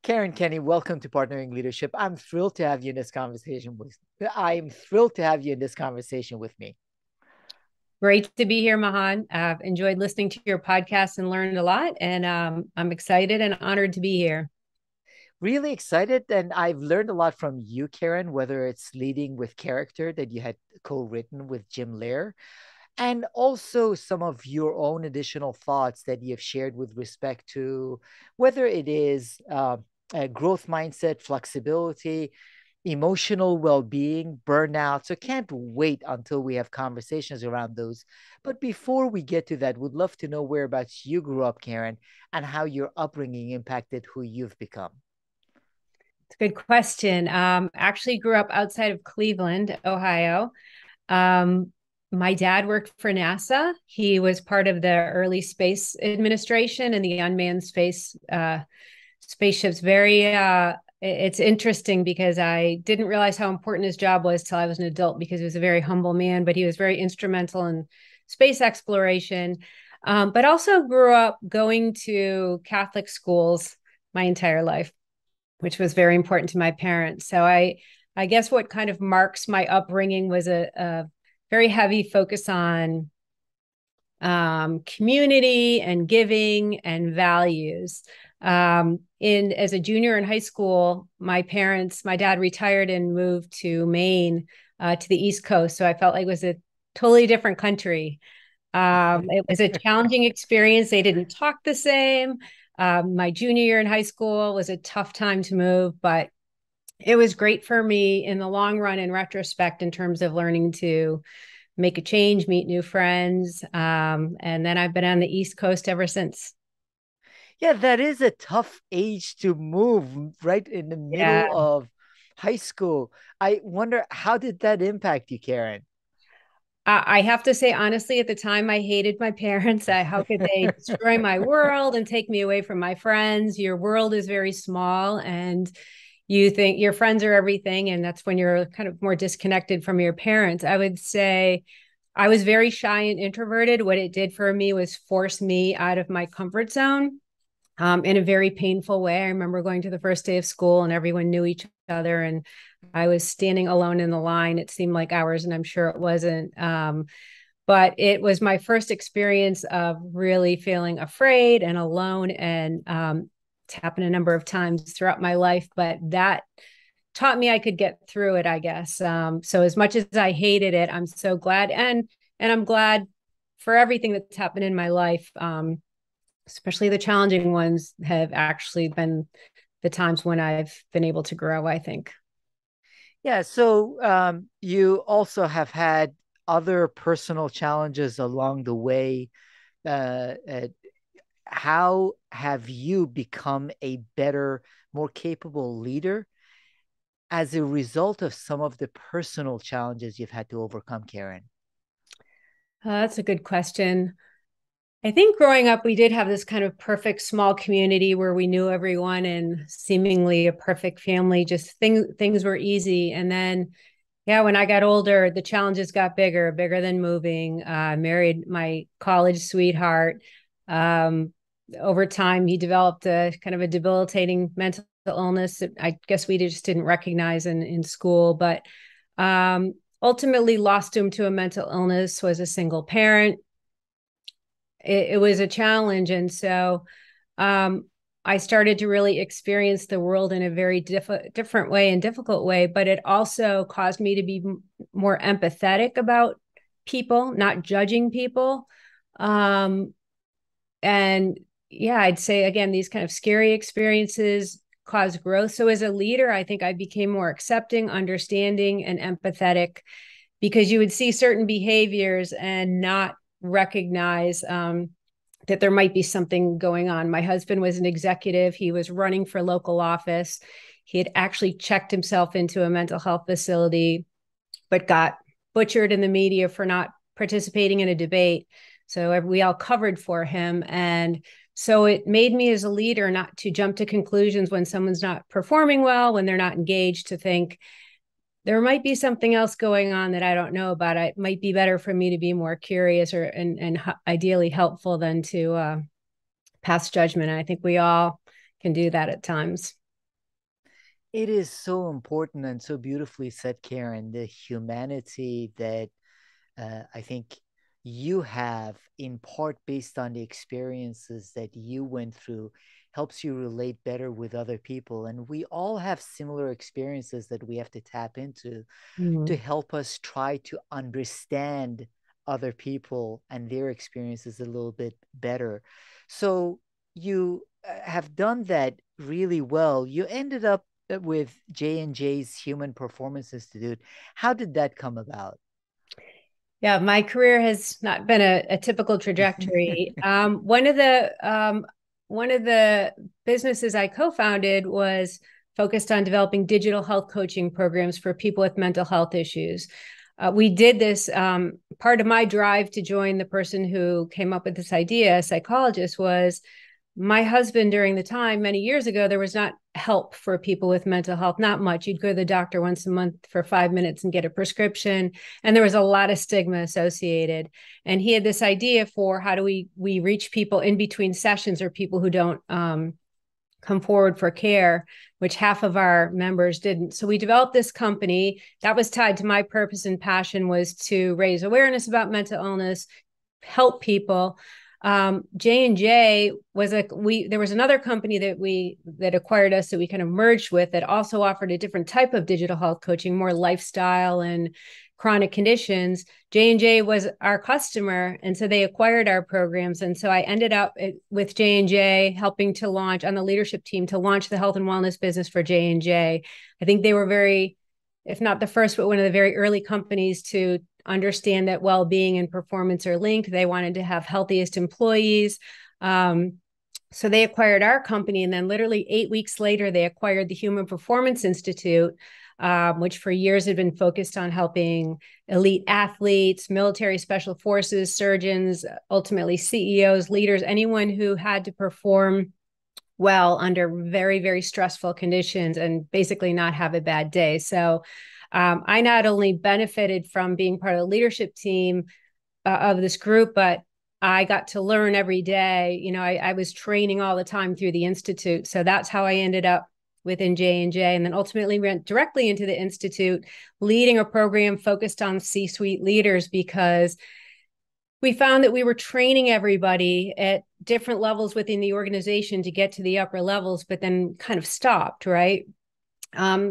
Caren Kenney, welcome to Partnering Leadership. I'm thrilled to have you in this conversation with. I'm thrilled to have you in this conversation with me. Great to be here, Mahan. I've enjoyed listening to your podcast and learned a lot, and I'm excited and honored to be here. Really excited, and I've learned a lot from you, Karen, whether it's leading with character that you had co-written with Jim Lair, and also some of your own additional thoughts that you've shared with respect to whether it is a growth mindset, flexibility, emotional well-being, burnout. So can't wait until we have conversations around those. But before we get to that, would love to know whereabouts you grew up, Karen, and how your upbringing impacted who you've become. It's a good question. Actually grew up outside of Cleveland, Ohio. My dad worked for NASA. He was part of the early space administration and the unmanned spaceships. It's interesting because I didn't realize how important his job was till I was an adult because he was a very humble man, but he was very instrumental in space exploration. But also grew up going to Catholic schools my entire life, which was very important to my parents. I guess what kind of marks my upbringing was a very heavy focus on community and giving and values. In as a junior in high school, my dad retired and moved to Maine, to the East Coast. So I felt like it was a totally different country. It was a challenging experience. They didn't talk the same. My junior year in high school was a tough time to move, but it was great for me in the long run, in retrospect, in terms of learning to make a change, meet new friends. And then I've been on the East Coast ever since. Yeah, that is a tough age to move right in the Yeah. middle of high school. I wonder, how did that impact you, Karen? I have to say, honestly, at the time, I hated my parents. How could they destroy my world and take me away from my friends? Your world is very small, and you think your friends are everything. And that's when you're kind of more disconnected from your parents. I would say I was very shy and introverted. What it did for me was force me out of my comfort zone, in a very painful way. I remember going to the first day of school and everyone knew each other, and I was standing alone in the line. It seemed like hours, and I'm sure it wasn't. But it was my first experience of really feeling afraid and alone. And it's happened a number of times throughout my life, but that taught me I could get through it, I guess. So as much as I hated it, I'm so glad, and I'm glad for everything that's happened in my life. Especially the challenging ones have actually been the times when I've been able to grow, I think. Yeah, so you also have had other personal challenges along the way. Uh, uh, how have you become a better, more capable leader as a result of some of the personal challenges you've had to overcome, Karen? That's a good question. I think growing up, we did have this kind of perfect small community where we knew everyone and seemingly a perfect family. Just things were easy. And then, yeah, when I got older, the challenges got bigger than moving. Married my college sweetheart. Um, Over time, he developed a kind of a debilitating mental illness that I guess we just didn't recognize in school, but ultimately lost him to a mental illness. Was a single parent. It was a challenge. And so I started to really experience the world in a very different way and difficult way. But it also caused me to be more empathetic about people, not judging people. Um, and yeah, I'd say, again, these kind of scary experiences cause growth. So as a leader, I think I became more accepting, understanding, and empathetic because you would see certain behaviors and not recognize that there might be something going on. My husband was an executive. He was running for local office. He had actually checked himself into a mental health facility, but got butchered in the media for not participating in a debate. So we all covered for him. And so it made me as a leader not to jump to conclusions when someone's not performing well, when they're not engaged, to think, there might be something else going on that I don't know about. It might be better for me to be more curious and ideally helpful than to pass judgment. And I think we all can do that at times. It is so important and so beautifully said, Karen, the humanity that I think you have, in part based on the experiences that you went through, helps you relate better with other people. And we all have similar experiences that we have to tap into to Mm. help us try to understand other people and their experiences a little bit better. So you have done that really well. You ended up with J&J's Human Performance Institute. How did that come about? Yeah, my career has not been a typical trajectory. One of the businesses I co-founded was focused on developing digital health coaching programs for people with mental health issues. We did this. Part of my drive to join the person who came up with this idea, a psychologist, was my husband. During the time many years ago, there was not help for people with mental health, not much. You'd go to the doctor once a month for 5 minutes and get a prescription, and there was a lot of stigma associated. And he had this idea for how do we reach people in between sessions, or people who don't come forward for care, which half of our members didn't. So we developed this company that was tied to my purpose and passion, was to raise awareness about mental illness, help people. J&J was there was another company that acquired us, that we kind of merged with, that also offered a different type of digital health coaching, more lifestyle and chronic conditions. J&J was our customer, and so they acquired our programs. And so I ended up with J&J, helping to launch on the leadership team to launch the health and wellness business for J&J. I think they were very, if not the first, but one of the very early companies to understand that well-being and performance are linked. They wanted to have healthiest employees. So they acquired our company, and then literally 8 weeks later, they acquired the Human Performance Institute, which for years had been focused on helping elite athletes, military special forces, surgeons, ultimately CEOs, leaders, anyone who had to perform well under very, very stressful conditions and basically not have a bad day. So I not only benefited from being part of the leadership team of this group, but I got to learn every day. I was training all the time through the Institute. So that's how I ended up within J&J, and then ultimately went directly into the Institute, leading a program focused on C-suite leaders, because we found that we were training everybody at different levels within the organization to get to the upper levels, but then kind of stopped, right?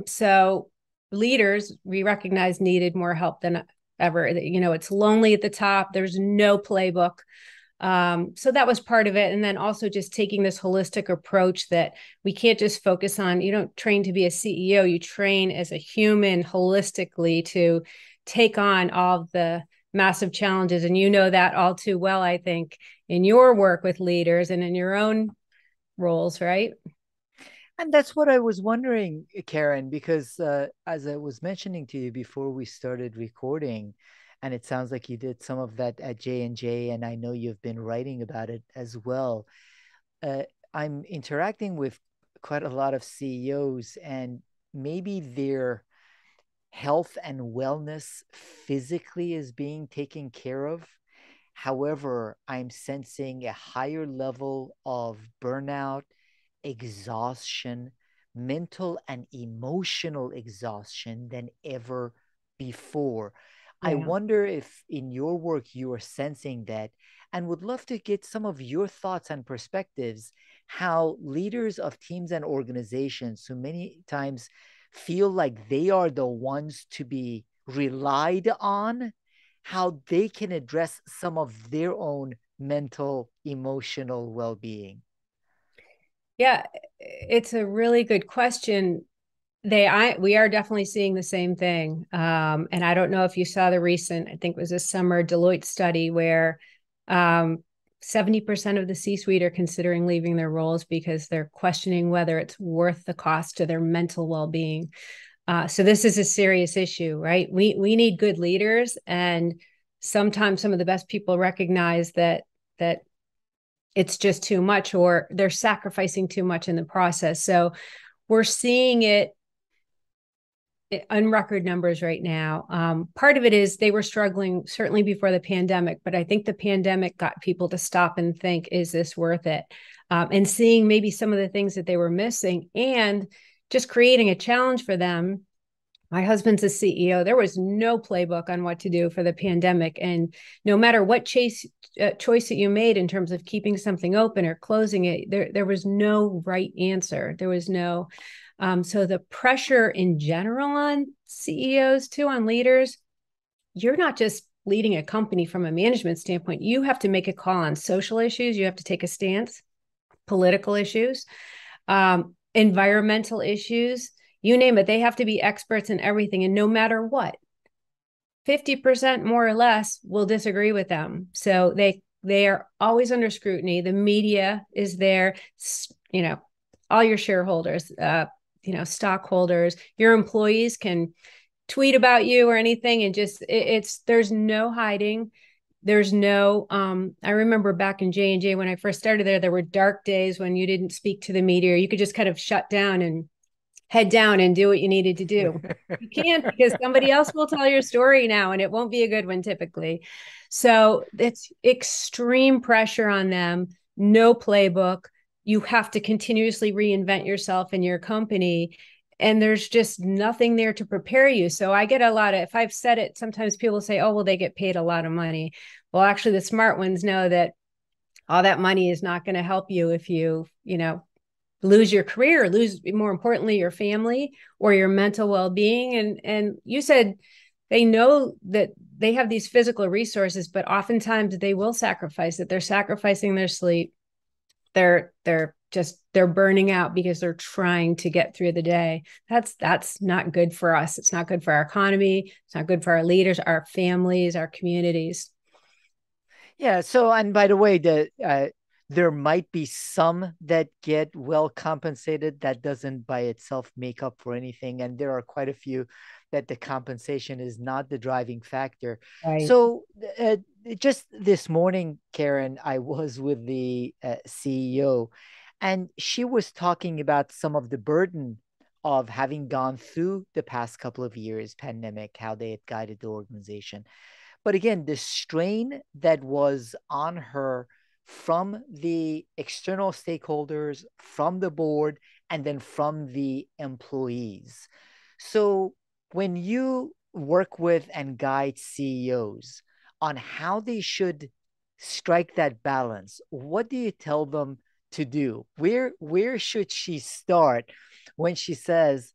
So leaders, we recognized, needed more help than ever. It's lonely at the top. There's no playbook. So that was part of it. And then also just taking this holistic approach that we can't just focus on, you don't train to be a CEO, you train as a human holistically to take on all the massive challenges. And you know that all too well, I think, in your work with leaders and in your own roles, right? And that's what I was wondering, Karen, because as I was mentioning to you before we started recording, and it sounds like you did some of that at J&J, and I know you've been writing about it as well. Uh, I'm interacting with quite a lot of CEOs, and maybe their health and wellness physically is being taken care of. However, I'm sensing a higher level of burnout, exhaustion, mental and emotional exhaustion than ever before. I Yeah. wonder if in your work you are sensing that, and would love to get some of your thoughts and perspectives how leaders of teams and organizations who many times feel like they are the ones to be relied on, how they can address some of their own mental, emotional well being. Yeah, it's a really good question. We are definitely seeing the same thing. And I don't know if you saw the recent, I think it was this summer Deloitte study where 70% of the C-suite are considering leaving their roles because they're questioning whether it's worth the cost to their mental well-being. So this is a serious issue, right? We need good leaders, and sometimes some of the best people recognize that it's just too much, or they're sacrificing too much in the process. So we're seeing it on record numbers right now. Part of it is they were struggling certainly before the pandemic, but I think the pandemic got people to stop and think, is this worth it? And seeing maybe some of the things that they were missing, and just creating a challenge for them. My husband's a CEO. There was no playbook on what to do for the pandemic. And no matter what choice that you made in terms of keeping something open or closing it, there was no right answer. There was no, so the pressure in general on CEOs too, on leaders, you're not just leading a company from a management standpoint. You have to make a call on social issues. You have to take a stance, political issues, environmental issues, you name it. They have to be experts in everything. And no matter what, 50% more or less will disagree with them. So they are always under scrutiny. The media is there, all your shareholders, stockholders, your employees can tweet about you or anything. And just, there's no hiding. There's no, I remember back in J&J when I first started there were dark days when you didn't speak to the media. You could just kind of shut down and head down and do what you needed to do. You can't, because somebody else will tell your story now, and it won't be a good one typically. So it's extreme pressure on them, no playbook. You have to continuously reinvent yourself and your company. And there's just nothing there to prepare you. So I get a lot of, if I've said it, sometimes people say, oh, well, they get paid a lot of money. Well, actually, the smart ones know that all that money is not going to help you if you lose your career, or lose, more importantly, your family or your mental well-being. And you said they know that they have these physical resources, but oftentimes they will sacrifice it. They're sacrificing their sleep. They're burning out because they're trying to get through the day. That's not good for us. It's not good for our economy. It's not good for our leaders, our families, our communities. Yeah. So, and by the way, there might be some that get well compensated. That doesn't by itself make up for anything. And there are quite a few that the compensation is not the driving factor. Right. So just this morning, Caren, I was with the CEO, and she was talking about some of the burden of having gone through the past couple of years, pandemic, how they had guided the organization. But again, the strain that was on her from the external stakeholders, from the board, and then from the employees. So when you work with and guide CEOs on how they should strike that balance, what do you tell them to do? Where should she start when she says,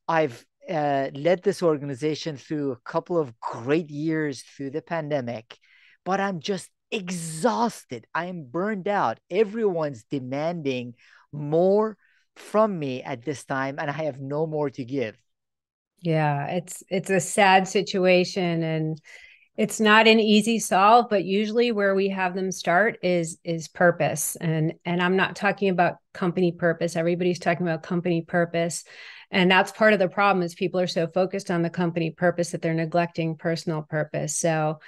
I've led this organization through a couple of great years through the pandemic, but I'm just exhausted. I am burned out. Everyone's demanding more from me at this time, and I have no more to give. Yeah, it's a sad situation, and it's not an easy solve, but usually where we have them start is purpose. And I'm not talking about company purpose. Everybody's talking about company purpose. And that's part of the problem, is people are so focused on the company purpose that they're neglecting personal purpose. So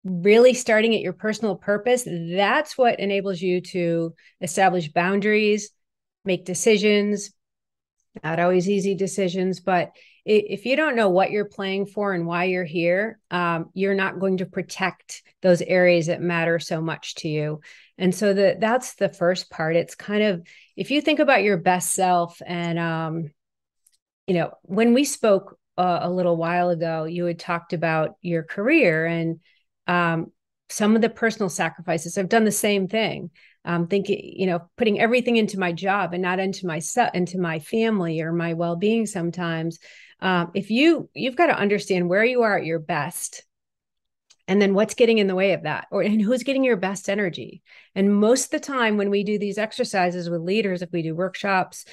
really starting at your personal purpose, that's what enables you to establish boundaries, make decisions, not always easy decisions, but if you don't know what you're playing for and why you're here, you're not going to protect those areas that matter so much to you. And so that's the first part. It's kind of, if you think about your best self, and, when we spoke a little while ago, you had talked about your career and some of the personal sacrifices. I've done the same thing. Thinking, putting everything into my job and not into myself, into my family or my well-being sometimes. If you've got to understand where you are at your best, and then what's getting in the way of that, and who's getting your best energy. And most of the time when we do these exercises with leaders, if we do workshops,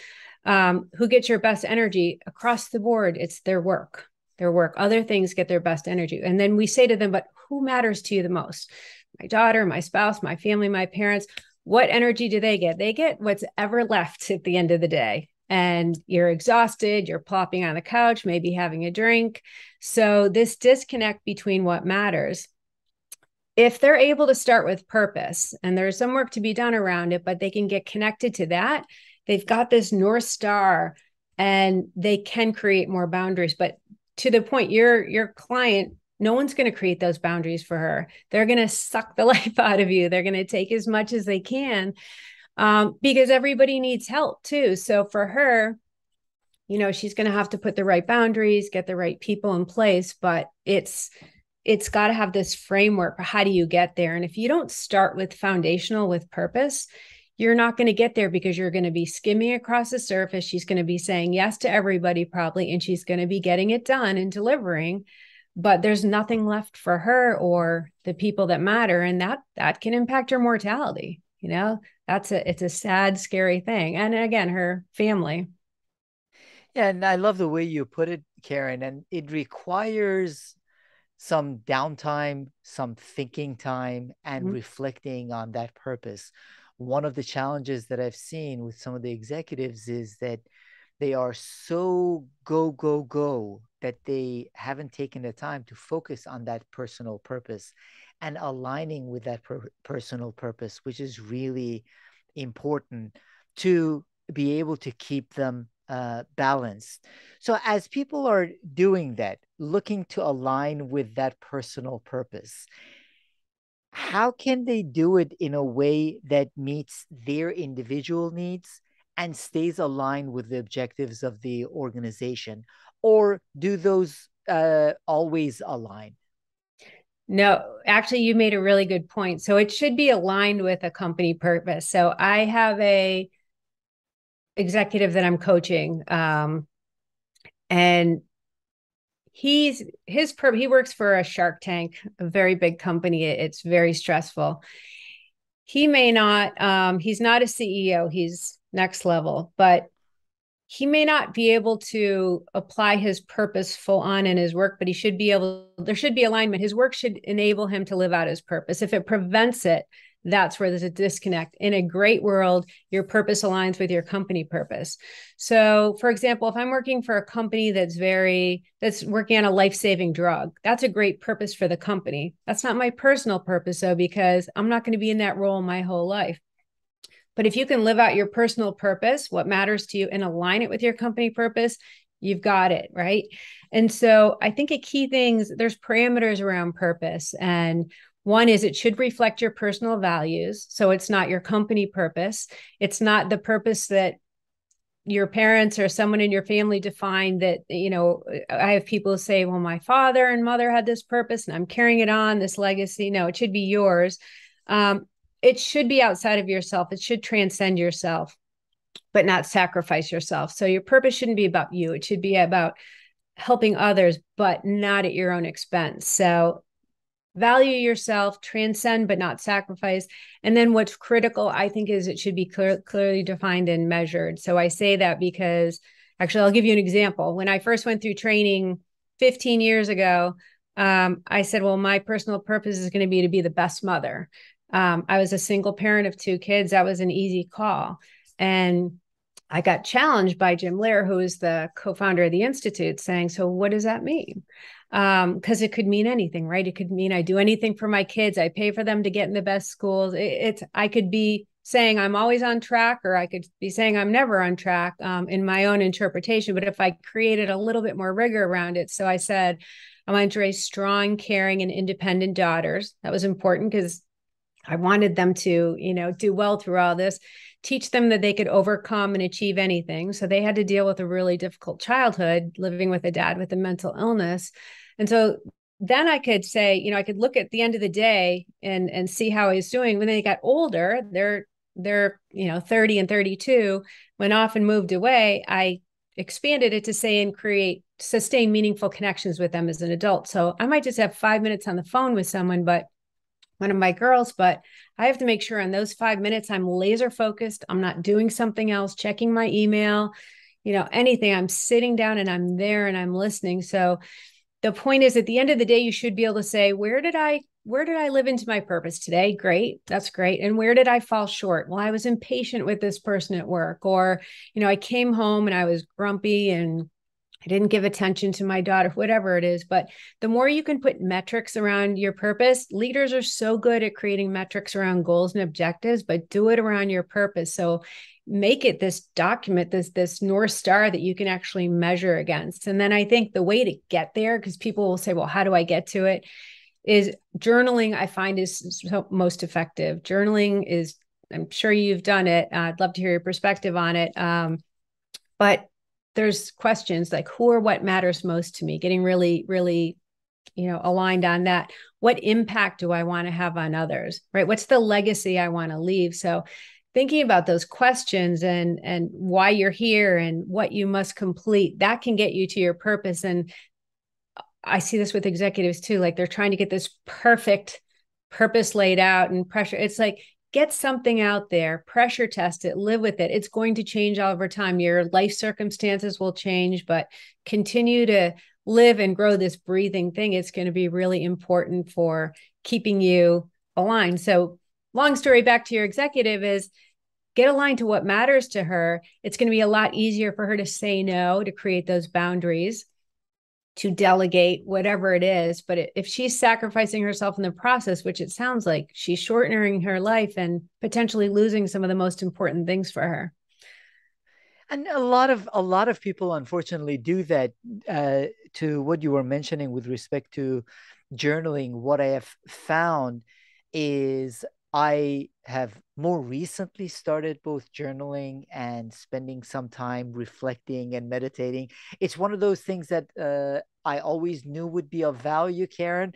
who gets your best energy across the board, it's their work. Other things get their best energy. And then we say to them, but who matters to you the most? My daughter, my spouse, my family, my parents. What energy do they get? They get what's ever left at the end of the day. And you're exhausted, you're plopping on the couch, maybe having a drink. So this disconnect between what matters, if they're able to start with purpose, and there's some work to be done around it, but they can get connected to that, they've got this North Star and they can create more boundaries. But to the point, your client, no one's going to create those boundaries for her. They're going to suck the life out of you. They're going to take as much as they can. because everybody needs help too. So for her, she's going to have to put the right boundaries, get the right people in place, but it's got to have this framework for how do you get there. And if you don't start with foundational, with purpose, you're not going to get there, because you're going to be skimming across the surface. She's going to be saying yes to everybody probably, and she's going to be getting it done and delivering, but there's nothing left for her or the people that matter. And that can impact her mortality. It's a sad, scary thing. And again, her family. Yeah, and I love the way you put it, Caren. And it requires some downtime, some thinking time, and Mhm. reflecting on that purpose. One of the challenges that I've seen with some of the executives is that they are so go, go, go that they haven't taken the time to focus on that personal purpose and aligning with that personal purpose, which is really important to be able to keep them balanced. So, as people are doing that, looking to align with that personal purpose, how can they do it in a way that meets their individual needs and stays aligned with the objectives of the organization? Or do those always align? No, actually, you made a really good point. So it should be aligned with a company purpose. So I have a executive that I'm coaching, and he works for a Shark Tank, a very big company. It's very stressful. He may not, he's not a CEO, he's next level, but he may not be able to apply his purpose full on in his work, but there should be alignment. His work should enable him to live out his purpose. If it prevents it, that's where there's a disconnect. In a great world, your purpose aligns with your company purpose. So, for example, if I'm working for a company that's working on a life-saving drug, that's a great purpose for the company. That's not my personal purpose, though, because I'm not going to be in that role my whole life. But if you can live out your personal purpose, what matters to you, and align it with your company purpose, you've got it, right? And so I think a key thing, there's parameters around purpose. And one is it should reflect your personal values. So it's not your company purpose. It's not the purpose that your parents or someone in your family defined. That, I have people say, well, my father and mother had this purpose and I'm carrying it on, this legacy. No, it should be yours. It should be outside of yourself. It should transcend yourself, but not sacrifice yourself. So your purpose shouldn't be about you. It should be about helping others, but not at your own expense. So value yourself, transcend, but not sacrifice. And then what's critical, I think, is it should be clearly defined and measured. So I say that because, actually, I'll give you an example. When I first went through training 15 years ago, I said, well, my personal purpose is going to be the best mother. I was a single parent of 2 kids. That was an easy call. And I got challenged by Jim Lehr, who is the co-founder of the Institute, saying, so what does that mean? Because it could mean anything, right? It could mean I do anything for my kids. I pay for them to get in the best schools. I could be saying I'm always on track, or I could be saying I'm never on track, in my own interpretation. But if I created a little bit more rigor around it, so I said, I want to raise strong, caring, and independent daughters. That was important because I wanted them to, do well through all this, teach them that they could overcome and achieve anything. So they had to deal with a really difficult childhood, living with a dad with a mental illness. And so then I could say, I could look at the end of the day and see how he's doing. When they got older, they're 30 and 32, went off and moved away. I expanded it to say, and create sustain meaningful connections with them as an adult. So I might just have 5 minutes on the phone with someone, but one of my girls, but I have to make sure in those 5 minutes, I'm laser focused. I'm not doing something else, checking my email, anything. I'm sitting down and I'm there and I'm listening. So the point is, at the end of the day, you should be able to say, where did I live into my purpose today? Great. That's great. And where did I fall short? Well, I was impatient with this person at work, or, I came home and I was grumpy and I didn't give attention to my daughter, whatever it is. But the more you can put metrics around your purpose, leaders are so good at creating metrics around goals and objectives, but do it around your purpose. So make it this document, this North Star that you can actually measure against. And then I think the way to get there, because people will say, well, how do I get to it? Is journaling, I find, is most effective. Journaling is I'm sure you've done it. I'd love to hear your perspective on it. But there's questions like who or what matters most to me, getting really, really, aligned on that. What impact do I want to have on others, right? What's the legacy I want to leave? So thinking about those questions and why you're here and what you must complete, that can get you to your purpose. And I see this with executives too, like they're trying to get this perfect purpose laid out and pressure. It's like, get something out there, pressure test it, live with it. It's going to change over time. Your life circumstances will change, but continue to live and grow this breathing thing. It's going to be really important for keeping you aligned. So long story back to your executive is get aligned to what matters to her. It's going to be a lot easier for her to say no, to create those boundaries, to delegate whatever it is. But if she's sacrificing herself in the process, which it sounds like, she's shortening her life and potentially losing some of the most important things for her. And a lot of people unfortunately do that. To what you were mentioning with respect to journaling, what I have found is I have more recently started both journaling and spending some time reflecting and meditating. It's one of those things that I always knew would be of value, Karen,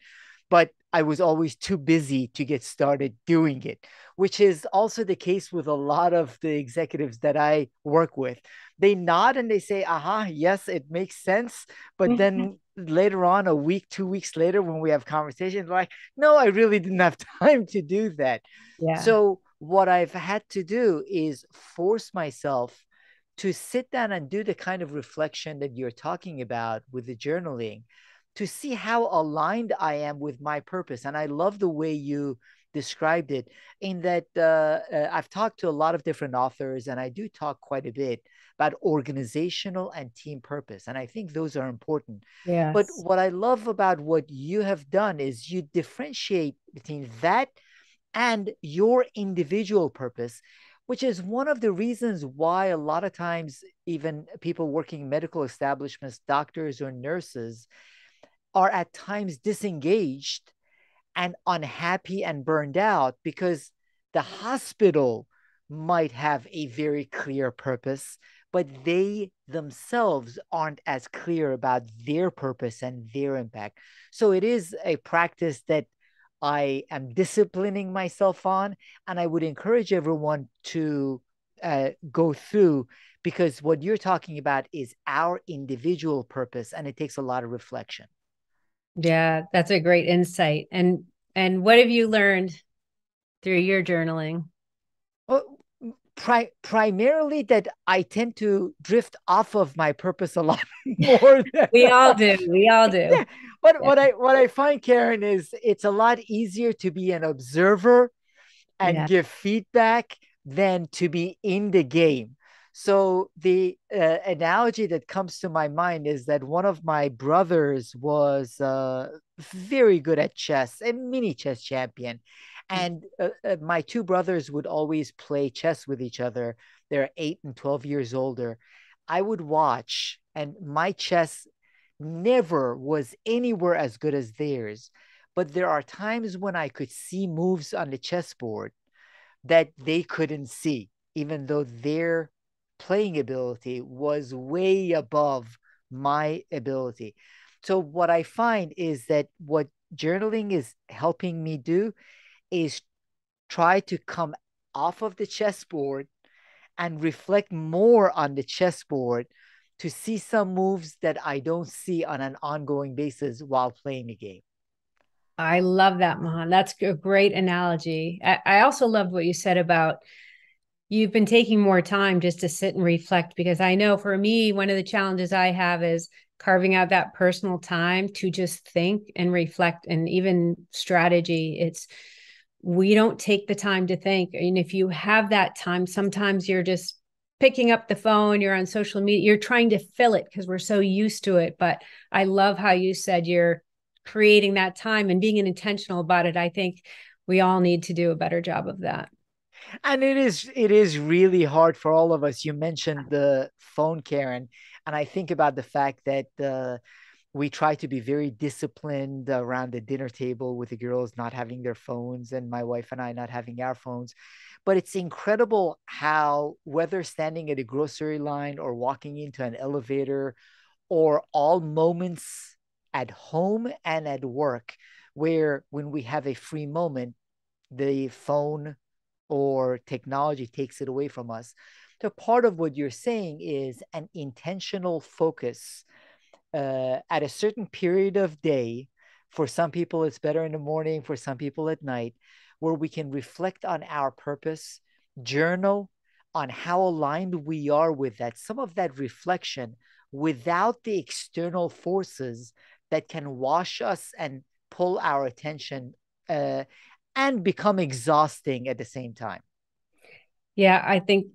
but I was always too busy to get started doing it, which is also the case with a lot of the executives that I work with. They nod and they say, aha, yes, it makes sense. But then later on, a week, 2 weeks later, when we have conversations, like, no, I really didn't have time to do that. Yeah. So, what I've had to do is force myself to sit down and do the kind of reflection that you're talking about with the journaling to see how aligned I am with my purpose. And I love the way you described it, in that I've talked to a lot of different authors, and I do talk quite a bit about organizational and team purpose. And I think those are important. But Yes. what I love about what you have done is you differentiate between that and your individual purpose, which is one of the reasons why a lot of times even people working in medical establishments, doctors or nurses, are at times disengaged and unhappy and burned out because the hospital might have a very clear purpose, but they themselves aren't as clear about their purpose and their impact. So it is a practice that I am disciplining myself on, and I would encourage everyone to go through, because what you're talking about is our individual purpose, and it takes a lot of reflection. Yeah, that's a great insight. And what have you learned through your journaling? Well, primarily that I tend to drift off of my purpose a lot more than We all do. We all do. yeah. What Yeah. what I find, Karen, is it's a lot easier to be an observer and Yeah. give feedback than to be in the game. So the analogy that comes to my mind is that one of my brothers was very good at chess, a mini chess champion. And my two brothers would always play chess with each other. They're 8 and 12 years older. I would watch, and my chess never was anywhere as good as theirs. But there are times when I could see moves on the chessboard that they couldn't see, even though their playing ability was way above my ability. So, what I find is that what journaling is helping me do is try to come off of the chessboard and reflect more on the chessboard to see some moves that I don't see on an ongoing basis while playing the game. I love that, Mahan. That's a great analogy. I also loved what you said about you've been taking more time just to sit and reflect, because I know for me, one of the challenges I have is carving out that personal time to just think and reflect, and even strategy. It's we don't take the time to think. And if you have that time, sometimes you're just picking up the phone, you're on social media, you're trying to fill it because we're so used to it. But I love how you said you're creating that time and being intentional about it. I think we all need to do a better job of that. And it is really hard for all of us. You mentioned the phone, Karen, and I think about the fact that we try to be very disciplined around the dinner table with the girls not having their phones and my wife and I not having our phones. But it's incredible how, whether standing at a grocery line or walking into an elevator, or all moments at home and at work, where when we have a free moment, the phone or technology takes it away from us. So part of what you're saying is an intentional focus at a certain period of day. For some people, it's better in the morning, for some people at night, where we can reflect on our purpose, journal on how aligned we are with that, some of that reflection without the external forces that can wash us and pull our attention and become exhausting at the same time. Yeah, I think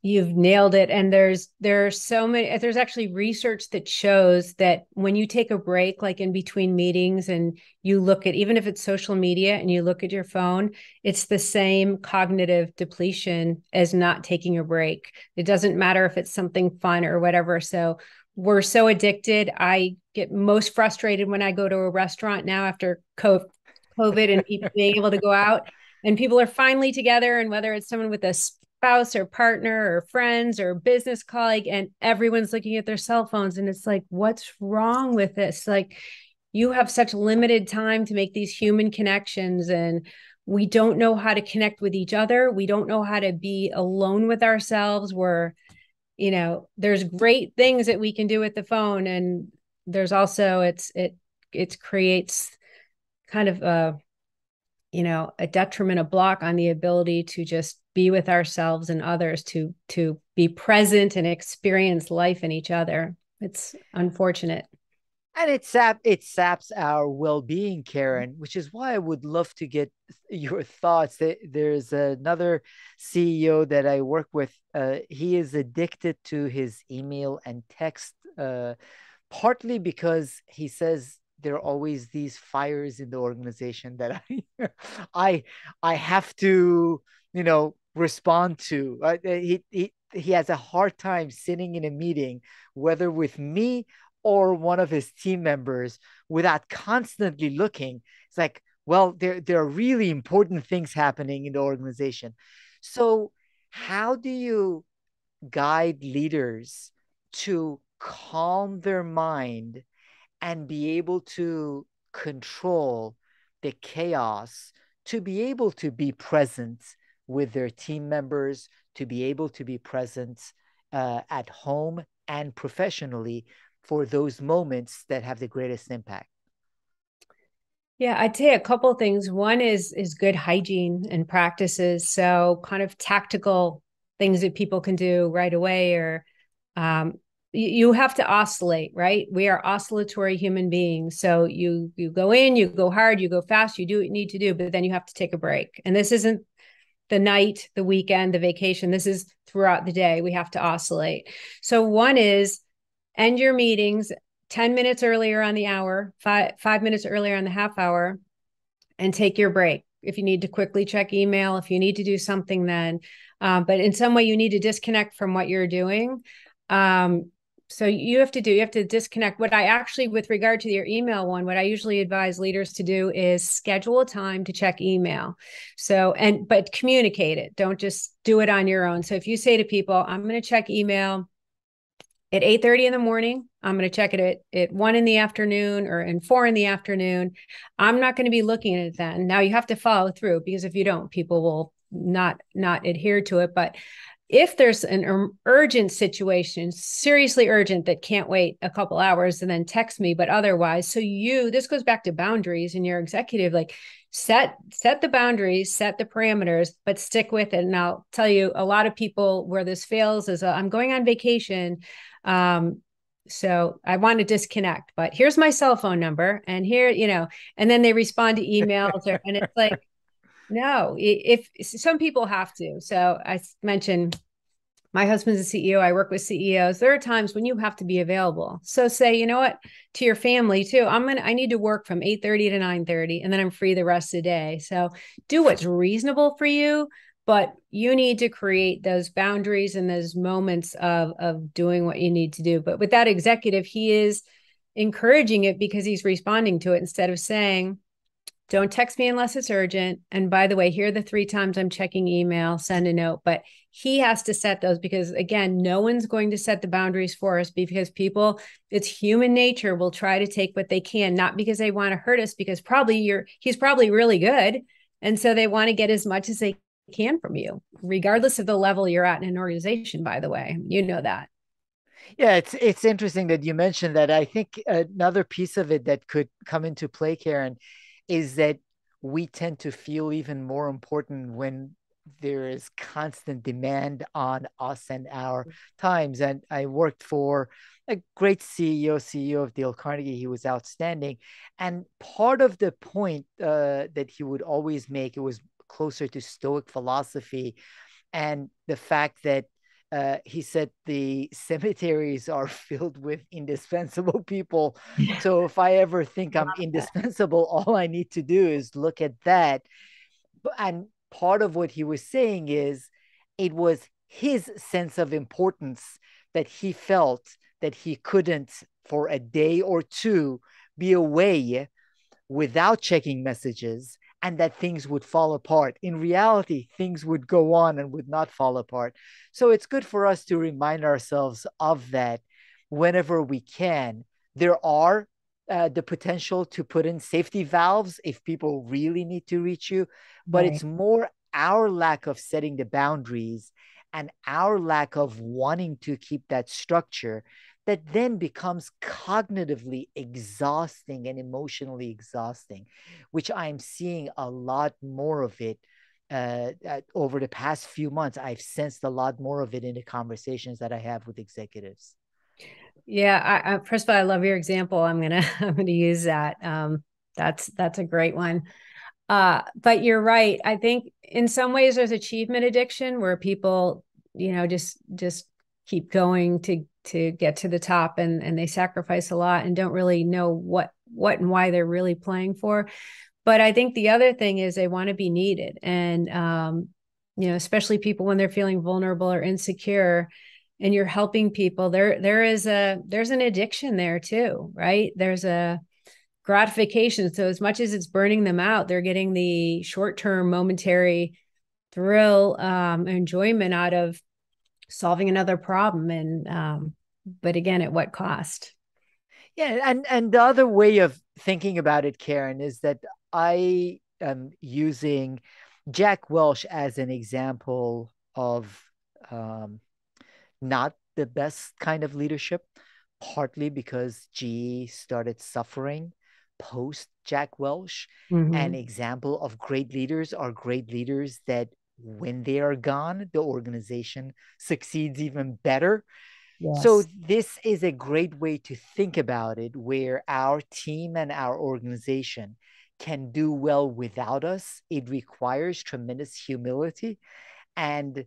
you've nailed it. And there's so many, there's actually research that shows that when you take a break, like in between meetings, and you look at, even if it's social media and you look at your phone, it's the same cognitive depletion as not taking a break. It doesn't matter if it's something fun or whatever. So we're so addicted. I get most frustrated when I go to a restaurant now after COVID and people being able to go out, and people are finally together, and whether it's someone with a spouse or partner or friends or business colleague, and everyone's looking at their cell phones, and it's like, what's wrong with this? Like, you have such limited time to make these human connections, and we don't know how to connect with each other. We don't know how to be alone with ourselves. There's great things that we can do with the phone, and there's also it creates kind of a detriment, a block on the ability to just be with ourselves and others, to be present and experience life in each other. It's unfortunate. And it saps our well-being, Caren, which is why I would love to get your thoughts. There's another CEO that I work with. He is addicted to his email and text, partly because he says there are always these fires in the organization that I I have to, respond to. He has a hard time sitting in a meeting, whether with me or one of his team members, without constantly looking. It's like, well, there are really important things happening in the organization. So how do you guide leaders to calm their mind and be able to control the chaos, to be able to be present with their team members, to be able to be present at home and professionally for those moments that have the greatest impact? Yeah, I'd say a couple of things. One is good hygiene and practices. So kind of tactical things that people can do right away, or you have to oscillate, right? We are oscillatory human beings. So you go in, you go hard, you go fast, you do what you need to do, but then you have to take a break. And this isn't the night, the weekend, the vacation. This is throughout the day. We have to oscillate. So one is end your meetings 10 minutes earlier on the hour, 5 minutes earlier on the half hour, and take your break. If you need to quickly check email, if you need to do something, then, but in some way you need to disconnect from what you're doing. So you have to disconnect. What I actually, with regard to your email one, what I usually advise leaders to do is schedule a time to check email. But communicate it. Don't just do it on your own. So if you say to people, I'm going to check email at 8:30 in the morning, I'm going to check it at 1 in the afternoon or in 4 in the afternoon, I'm not going to be looking at it then. Now you have to follow through, because if you don't, people will not adhere to it. But if there's an urgent situation, seriously urgent, that can't wait a couple hours, and then text me. But otherwise, this goes back to boundaries, and your executive, like, set the boundaries, set the parameters, but stick with it. And I'll tell you, a lot of people where this fails is I'm going on vacation. So I want to disconnect, but here's my cell phone number, and here, and then they respond to emails, and it's like, no, if some people have to. So I mentioned my husband's a CEO. I work with CEOs. There are times when you have to be available. So say, you know what, to your family too, I need to work from 8:30 to 9:30, and then I'm free the rest of the day. So do what's reasonable for you, but you need to create those boundaries and those moments of doing what you need to do. But with that executive, he is encouraging it because he's responding to it instead of saying, don't text me unless it's urgent. And by the way, here are the 3 times I'm checking email, send a note. But he has to set those because, again, no one's going to set the boundaries for us because people, it's human nature, will try to take what they can, not because they want to hurt us, because he's probably really good. And so they want to get as much as they can from you, regardless of the level you're at in an organization, by the way. You know that. Yeah, it's interesting that you mentioned that. I think another piece of it that could come into play, Caren, is that we tend to feel even more important when there is constant demand on us and our times. And I worked for a great CEO of Dale Carnegie. He was outstanding. And part of the point that he would always make, it was closer to Stoic philosophy and the fact that he said the cemeteries are filled with indispensable people. So if I ever think I'm indispensable, all I need to do is look at that. And part of what he was saying is it was his sense of importance that he felt that he couldn't, for a day or two, be away without checking messages and that things would fall apart. In reality, things would go on and would not fall apart. So it's good for us to remind ourselves of that whenever we can. There are the potential to put in safety valves if people really need to reach you, but Right. it's more our lack of setting the boundaries and our lack of wanting to keep that structure that then becomes cognitively exhausting and emotionally exhausting, which I'm seeing a lot more of it over the past few months. I've sensed a lot more of it in the conversations that I have with executives. Yeah, first of all, I love your example. I'm gonna I'm gonna use that. That's a great one. But you're right. I think in some ways there's achievement addiction where people, just keep going to get to the top, and they sacrifice a lot and don't really know what and why they're really playing for. But I think the other thing is they want to be needed, and especially people when they're feeling vulnerable or insecure, and you're helping people. There's an addiction there too, right? There's a gratification. So as much as it's burning them out, they're getting the short-term momentary thrill, enjoyment out of solving another problem. And but again, at what cost? Yeah, and the other way of thinking about it, Caren, is that I am using Jack Welch as an example of um, not the best kind of leadership, partly because GE started suffering post Jack Welch. An Mm-hmm. example of great leaders are great leaders that when they are gone, the organization succeeds even better. So Yes. this is a great way to think about it, where our team and our organization can do well without us. It requires tremendous humility and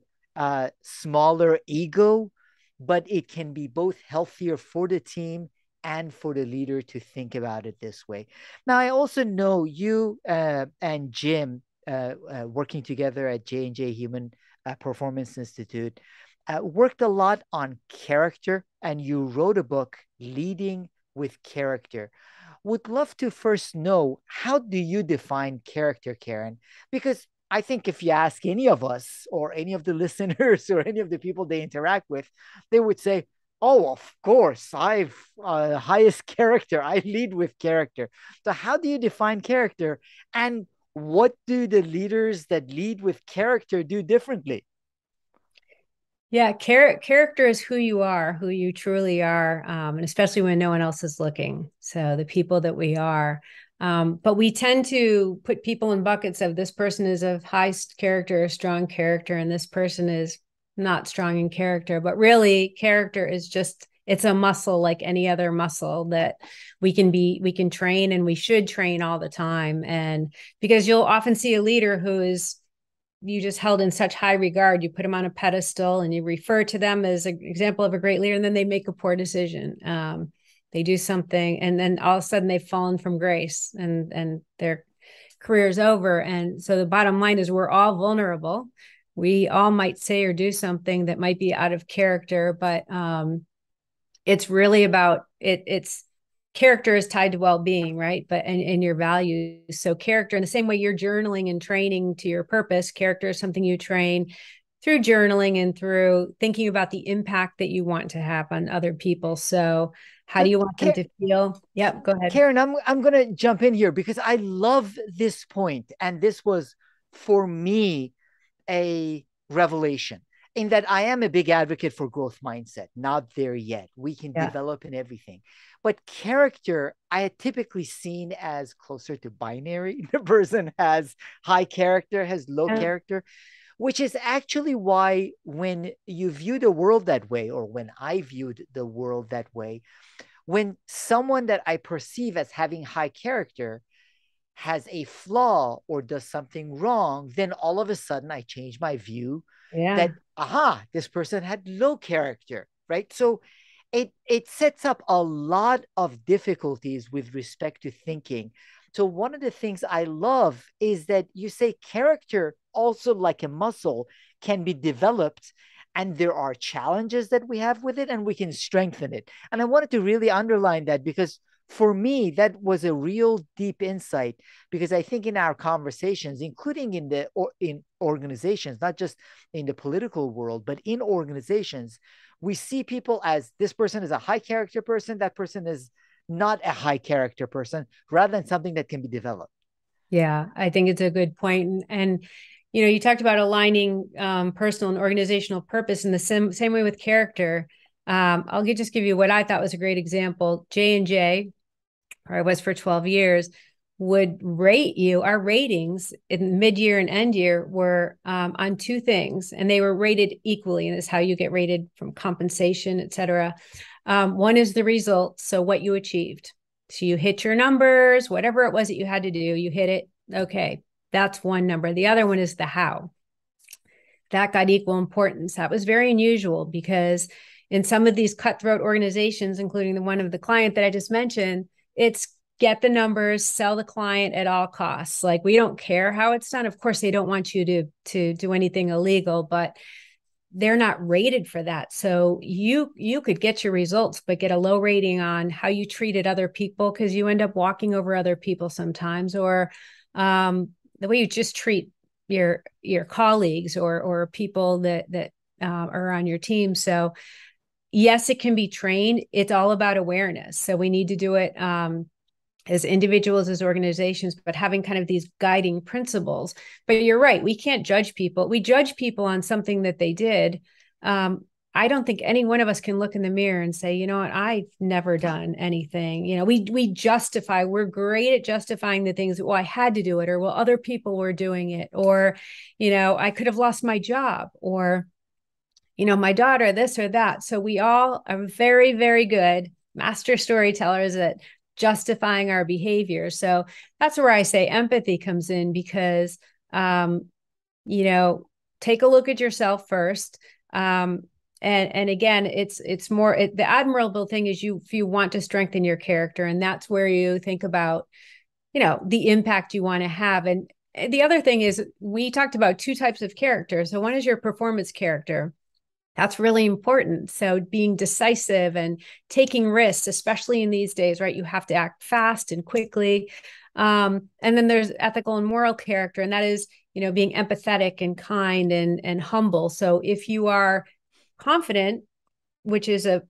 smaller ego, but it can be both healthier for the team and for the leader to think about it this way. Now, I also know you and Jim working together at J&J Human Performance Institute worked a lot on character, and you wrote a book, Leading with Character. Would love to first know, how do you define character, Caren? Because I think if you ask any of us or any of the listeners or any of the people they interact with, they would say, "Oh, of course, I've highest character. I lead with character." So, how do you define character, and what do the leaders that lead with character do differently? Yeah, character is who you are, who you truly are, and especially when no one else is looking. So the people that we are. But we tend to put people in buckets of this person is of high character, strong character, and this person is not strong in character. But really, character is just, it's a muscle like any other muscle that we can train, and we should train all the time. And because you'll often see a leader who is you just held in such high regard, you put them on a pedestal and you refer to them as an example of a great leader, and then they make a poor decision. They do something, and then all of a sudden they've fallen from grace, and their career's over. And so the bottom line is we're all vulnerable. We all might say or do something that might be out of character, but it's really about it. character is tied to well-being, right? But and your values. So character, in the same way you're journaling and training to your purpose, character is something you train through journaling and through thinking about the impact that you want to have on other people. So how So, do you want them to feel? Yep, go ahead. Caren, I'm gonna jump in here because I love this point, and this was for me a revelation in that I am a big advocate for growth mindset. Not there yet. We can Yeah. develop in everything. But character, I had typically seen as closer to binary. The person has high character, has low Yeah. character, which is actually why when you view the world that way, or when I viewed the world that way, when someone that I perceive as having high character has a flaw or does something wrong, then all of a sudden I change my view that, Yeah. aha, this person had low character, right? So it sets up a lot of difficulties with respect to thinking. So one of the things I love is that you say character, also like a muscle, can be developed, and there are challenges that we have with it, and we can strengthen it. And I wanted to really underline that because for me, that was a real deep insight, because I think in our conversations, including in organizations, not just in the political world, but in organizations, we see people as this person is a high character person, that person is not a high character person, rather than something that can be developed. Yeah, I think it's a good point. And you talked about aligning personal and organizational purpose in the same way with character. I'll just give you what I thought was a great example. J&J, or I was for 12 years, would rate you. Our ratings in mid-year and end year were on two things, and they were rated equally. And it's how you get rated from compensation, et cetera. One is the result, so what you achieved. So you hit your numbers, whatever it was that you had to do, you hit it. Okay, that's one number. The other one is the how. That got equal importance. That was very unusual because in some of these cutthroat organizations, including the one of the client that I just mentioned, it's get the numbers, sell the client at all costs. Like, we don't care how it's done. Of course, they don't want you to do anything illegal, but they're not rated for that. So you could get your results, but get a low rating on how you treated other people, because you end up walking over other people sometimes, or the way you just treat your colleagues or people that are on your team. So yes, it can be trained. It's all about awareness. So we need to do it as individuals, as organizations, but having kind of these guiding principles. But you're right, we can't judge people. We judge people on something that they did. I don't think any one of us can look in the mirror and say, you know what, I've never done anything. We justify, we're great at justifying the things that, well, I had to do it, or well, other people were doing it, or, I could have lost my job, or, my daughter, this or that. So we all are very, very good master storytellers at justifying our behavior. So that's where I say empathy comes in, because, take a look at yourself first. And again, it's more, the admirable thing is if you want to strengthen your character, and that's where you think about, the impact you want to have. And the other thing is, we talked about two types of character. So one is your performance character. That's really important. So being decisive and taking risks, especially in these days, right? You have to act fast and quickly. And then there's ethical and moral character, and that is, being empathetic and kind and humble. So if you are confident, which is a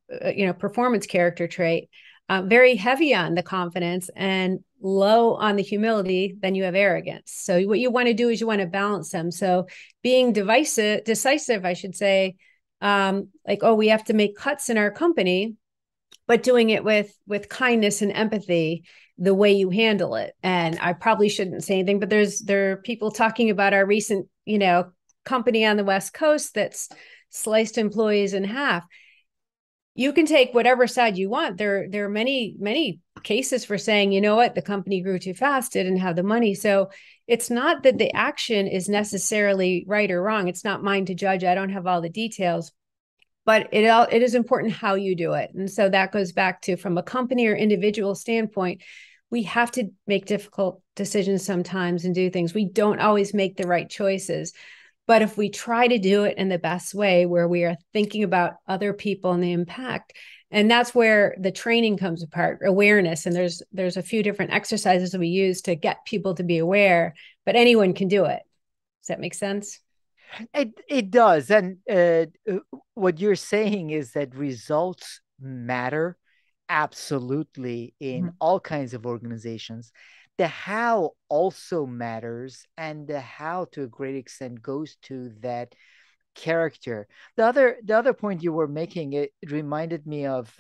performance character trait, very heavy on the confidence and low on the humility, then you have arrogance. So what you want to do is you want to balance them. So being decisive, I should say, we have to make cuts in our company, but doing it with kindness and empathy, the way you handle it. And I probably shouldn't say anything, but there are people talking about our recent, company on the West Coast that's sliced employees in half. You can take whatever side you want. There are many, many cases for saying, you know what, the company grew too fast, didn't have the money. So it's not that the action is necessarily right or wrong. It's not mine to judge. I don't have all the details, but it is important how you do it. And so that goes back to, from a company or individual standpoint, we have to make difficult decisions sometimes and do things. We don't always make the right choices. But if we try to do it in the best way, where we are thinking about other people and the impact, And that's where the training comes apart, awareness. And there's a few different exercises that we use to get people to be aware, but anyone can do it. Does that make sense? It does. And what you're saying is that results matter absolutely in Mhm. all kinds of organizations. The how also matters, and the how to a great extent goes to that character. The other point you were making, it reminded me of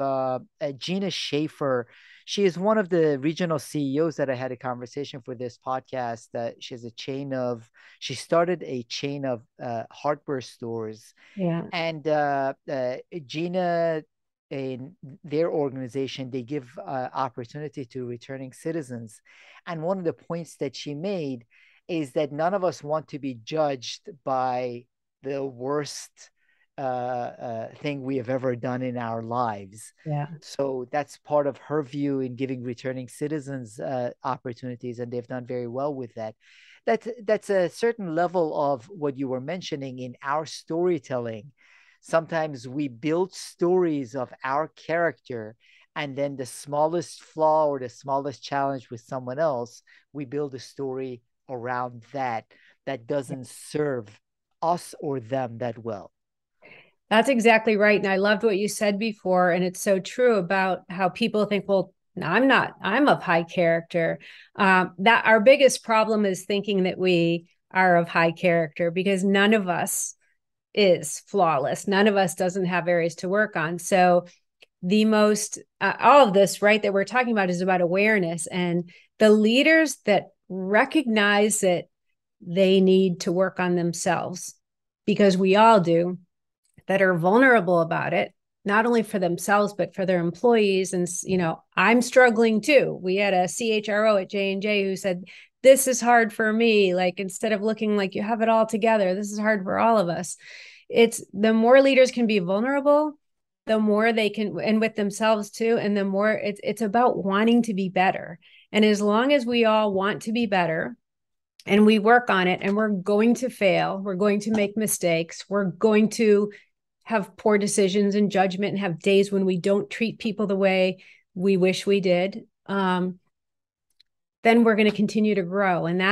Gina Schaefer. She is one of the regional CEOs that I had a conversation for this podcast. She has a chain of she started a chain of hardware stores, Yeah. and Gina, in their organization, they give opportunity to returning citizens. And one of the points that she made is that none of us want to be judged by the worst thing we have ever done in our lives. Yeah. So that's part of her view in giving returning citizens opportunities, and they've done very well with that. That's a certain level of what you were mentioning in our storytelling. Sometimes we build stories of our character, and then the smallest flaw or the smallest challenge with someone else, we build a story around that doesn't serve us or them that well. That's exactly right. And I loved what you said before. And it's so true about how people think, well, no, I'm not, I'm of high character. That our biggest problem is thinking that we are of high character because none of us is flawless. None of us doesn't have areas to work on. So the most, all of this, right, that we're talking about is about awareness and the leaders that recognize that they need to work on themselves because we all do, that are vulnerable about it, not only for themselves but for their employees. And I'm struggling too. We had a CHRO at J&J who said, this is hard for me. Like, instead of looking like you have it all together, this is hard for all of us. It's the more leaders can be vulnerable, the more they can, and with themselves too, and the more it's about wanting to be better. And as long as we all want to be better and we work on it, and we're going to fail, we're going to make mistakes, we're going to have poor decisions and judgment and have days when we don't treat people the way we wish we did, then we're going to continue to grow. And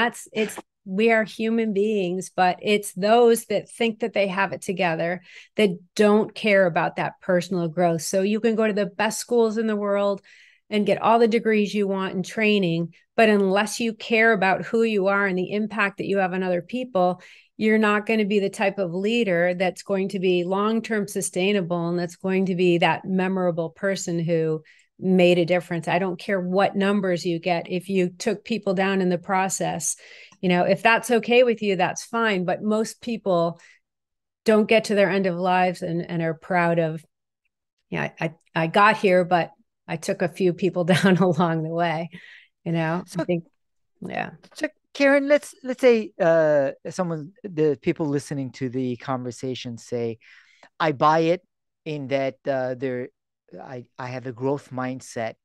we are human beings, but it's those that think that they have it together that don't care about that personal growth. So you can go to the best schools in the world and get all the degrees you want in training, but unless you care about who you are and the impact that you have on other people, you're not going to be the type of leader that's going to be long-term sustainable and that's going to be that memorable person who made a difference. I don't care what numbers you get. If you took people down in the process, if that's okay with you, that's fine. But most people don't get to their end of lives and are proud of, I got here, but I took a few people down along the way. I So, think, yeah. so Caren, let's say the people listening to the conversation say, I buy it in that I have a growth mindset.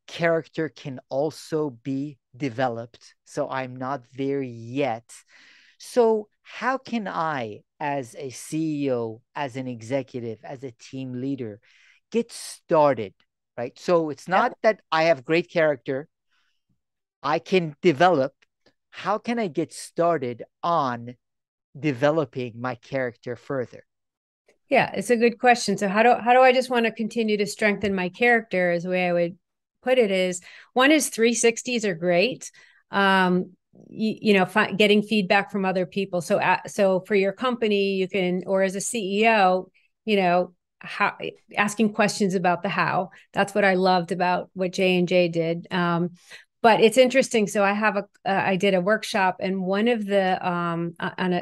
Character can also be developed. So I'm not there yet. So how can I, as a CEO, as an executive, as a team leader, get started? Right. So it's Yep. not that I have great character, I can develop. How can I get started on developing my character further? Yeah, it's a good question. So how do I just want to continue to strengthen my character, is the way I would put it. Is one is 360s are great. Getting feedback from other people. So for your company, you can, or as a CEO, how, asking questions about the how. That's what I loved about what J&J did. But it's interesting. So I did a workshop, and one of the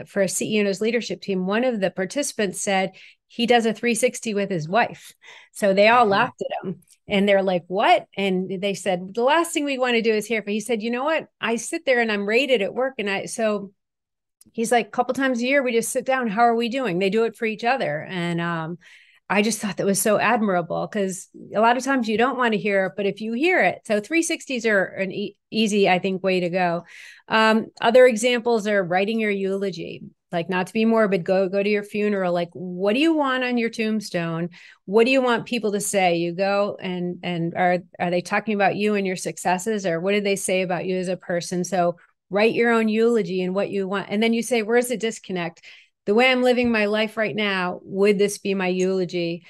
for a CEO's leadership team, one of the participants said he does a 360 with his wife. So they all laughed at him, and they're like, "What?" And they said, "The last thing we want to do is hear." But he said, "You know what? I sit there and I'm rated at work, and he's like, a couple times a year we just sit down. How are we doing?" They do it for each other, and I just thought that was so admirable, because a lot of times you don't want to hear it, but if you hear it, so 360s are an easy, I think, way to go. Other examples are writing your eulogy. like, not to be morbid, go to your funeral. Like, what do you want on your tombstone? What do you want people to say? You go and are they talking about you and your successes, or what did they say about you as a person? So write your own eulogy and what you want. And then you say, where's the disconnect? The way I'm living my life right now, would this be my eulogy?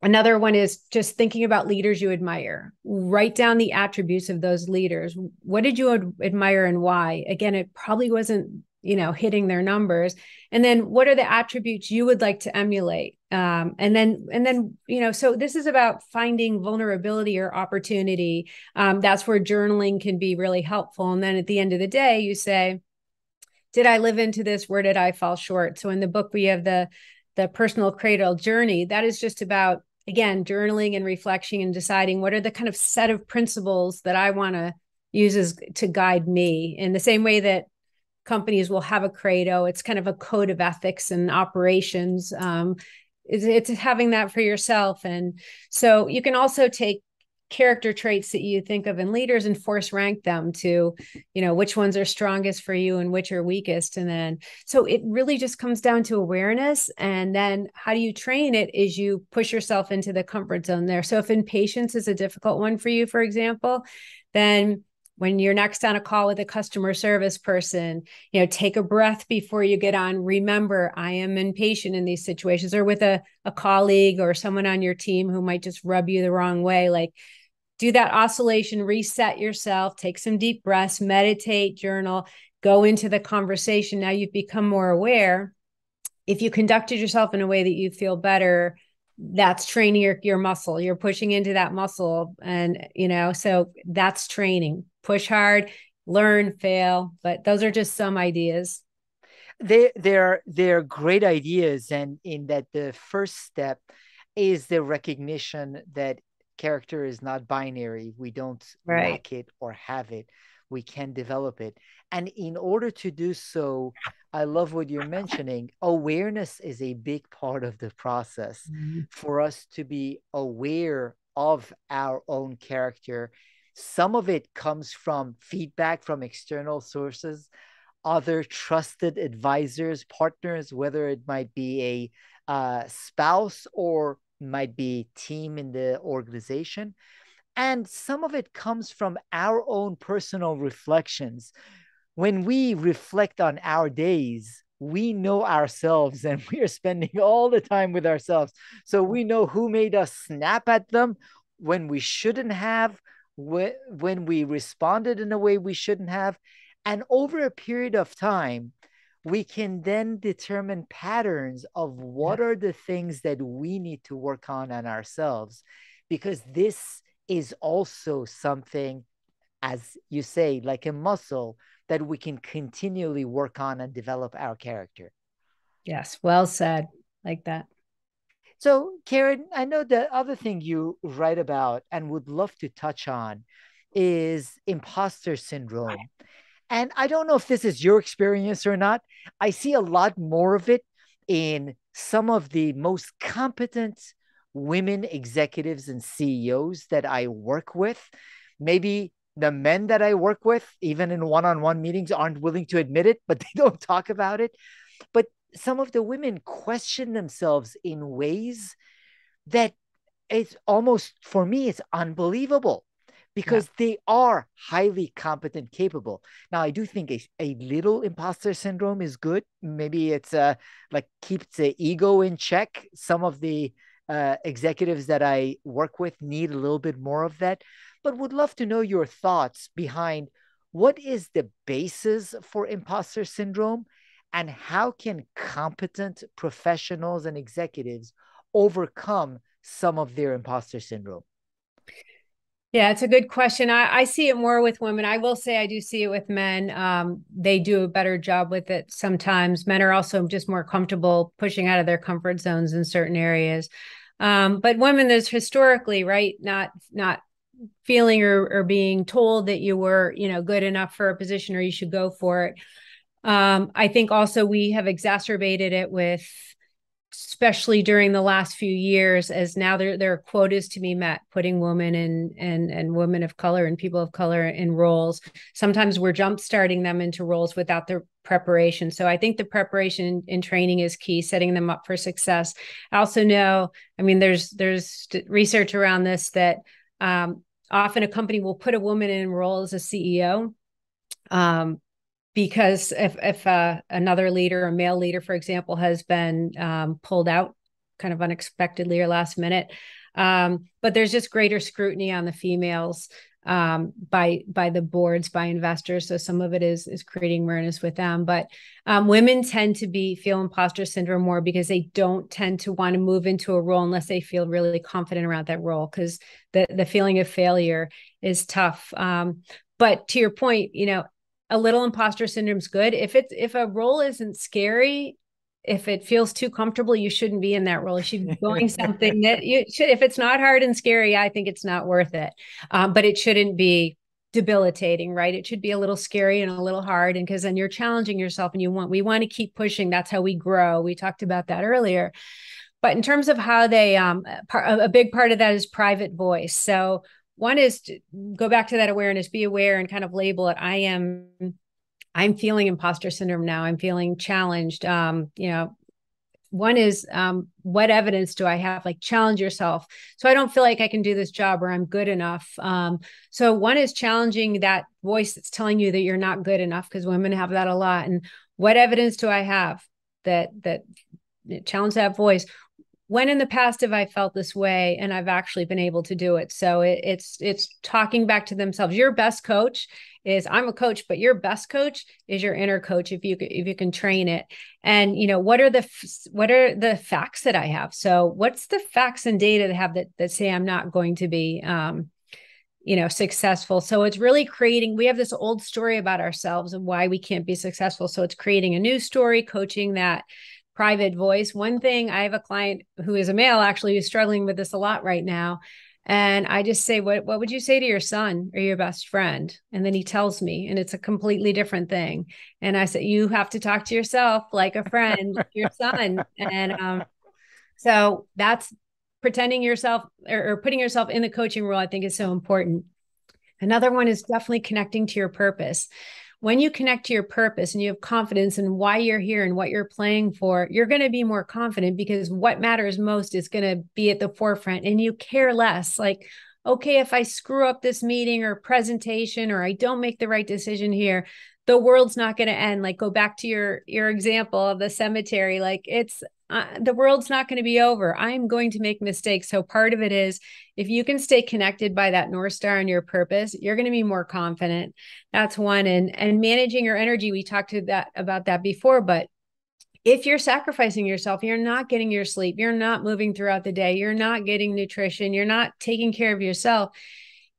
Another one is just thinking about leaders you admire. Write down the attributes of those leaders. What did you admire and why? Again, it probably wasn't, hitting their numbers. And then what are the attributes you would like to emulate? And then, so this is about finding vulnerability or opportunity. That's where journaling can be really helpful. And then at the end of the day, you say, did I live into this? Where did I fall short? So in the book, we have the personal cradle journey. That is just about, again, journaling and reflection and deciding what are the kind of set of principles that I want to use to guide me. In the same way that companies will have a credo, it's kind of a code of ethics and operations. It's having that for yourself. And so you can also take character traits that you think of in leaders and force rank them to, which ones are strongest for you and which are weakest. And then, so it really just comes down to awareness. And then how do you train it is you push yourself into the comfort zone there. So if impatience is a difficult one for you, for example, then when you're next on a call with a customer service person, take a breath before you get on. Remember, I am impatient in these situations, or with a colleague or someone on your team who might just rub you the wrong way. Like, do that oscillation, reset yourself, take some deep breaths, meditate, journal, go into the conversation. Now you've become more aware. If you conducted yourself in a way that you feel better, that's training your muscle. You're pushing into that muscle. And, so that's training. Push hard, learn, fail. But those are just some ideas. They're great ideas. And in that, the first step is the recognition that character is not binary. We don't lack it or have it. We can develop it. And in order to do so, I love what you're mentioning. Awareness is a big part of the process for us to be aware of our own character. Some of it comes from feedback from external sources, other trusted advisors, partners, whether it might be a spouse or might be team in the organization. And some of it comes from our own personal reflections. When we reflect on our days, we know ourselves and we are spending all the time with ourselves. So we know who made us snap at them when we shouldn't have, when we responded in a way we shouldn't have. And over a period of time, we can then determine patterns of what are the things that we need to work on ourselves, because this is also something, as you say, like a muscle that we can continually work on and develop our character. Yes, well said. Like that. So, Caren, I know the other thing you write about and would love to touch on is imposter syndrome. And I don't know if this is your experience or not. I see a lot more of it in some of the most competent women executives and CEOs that I work with. Maybe the men that I work with, even in one-on-one meetings, aren't willing to admit it, but they don't talk about it. But some of the women question themselves in ways that it's almost, for me, it's unbelievable, because they are highly competent, capable. Now, I do think a little imposter syndrome is good. Maybe it's like keeps the ego in check. Some of the executives that I work with need a little bit more of that, but would love to know your thoughts behind what is the basis for imposter syndrome and how can competent professionals and executives overcome some of their imposter syndrome? Yeah, it's a good question. I see it more with women. I will say I do see it with men. They do a better job with it sometimes. Men are also just more comfortable pushing out of their comfort zones in certain areas. But women, there's historically, right, not feeling or being told that you were, good enough for a position or you should go for it. I think also we have exacerbated it with, especially during the last few years, as now there are quotas to be met, putting women and women of color and people of color in roles. Sometimes we're jump starting them into roles without the preparation. So I think the preparation in training is key, setting them up for success. I also know, I mean, there's research around this that often a company will put a woman in role as a CEO. Because if another leader, a male leader, for example, has been pulled out kind of unexpectedly or last minute, but there's just greater scrutiny on the females by the boards, by investors. So some of it is creating awareness with them. But women tend to feel imposter syndrome more because they don't tend to want to move into a role unless they feel really confident around that role, because the feeling of failure is tough. But to your point, a little imposter syndrome is good. If a role isn't scary, if it feels too comfortable, you shouldn't be in that role. You should be doing something that you should. If it's not hard and scary, I think it's not worth it. But it shouldn't be debilitating, right? It should be a little scary and a little hard, and because then you're challenging yourself, and we want to keep pushing. That's how we grow. We talked about that earlier. But in terms of how they, a big part of that is private voice. So one is to go back to that awareness, be aware, and kind of label it. I'm feeling imposter syndrome now. I'm feeling challenged. One is, what evidence do I have? Like, challenge yourself. So I don't feel like I can do this job, or I'm good enough. So one is challenging that voice that's telling you that you're not good enough, because women have that a lot. And what evidence do I have that challenge that voice? When in the past have I felt this way and I've actually been able to do it? So it's talking back to themselves. Your best coach is, I'm a coach, but your best coach is your inner coach, if you can train it. And what are the facts that I have? So what's the facts and data that have that say I'm not going to be successful? So it's really we have this old story about ourselves and why we can't be successful. So it's creating a new story, coaching that private voice. One thing, I have a client who is a male, actually, who's struggling with this a lot right now. And I just say, what would you say to your son or your best friend? And then he tells me, and it's a completely different thing. And I said, you have to talk to yourself like a friend, like your son. And so that's pretending yourself or putting yourself in the coaching role, I think, is so important. Another one is definitely connecting to your purpose. When you connect to your purpose and you have confidence in why you're here and what you're playing for, you're going to be more confident, because what matters most is going to be at the forefront, and you care less. Like, okay, if I screw up this meeting or presentation, or I don't make the right decision here, the world's not going to end. Like, go back to your example of the cemetery. Like, it's the world's not going to be over. I'm going to make mistakes. So part of it is, if you can stay connected by that North Star and your purpose, you're going to be more confident. That's one. And managing your energy. We talked about that before, but if you're sacrificing yourself, you're not getting your sleep, you're not moving throughout the day, you're not getting nutrition, you're not taking care of yourself,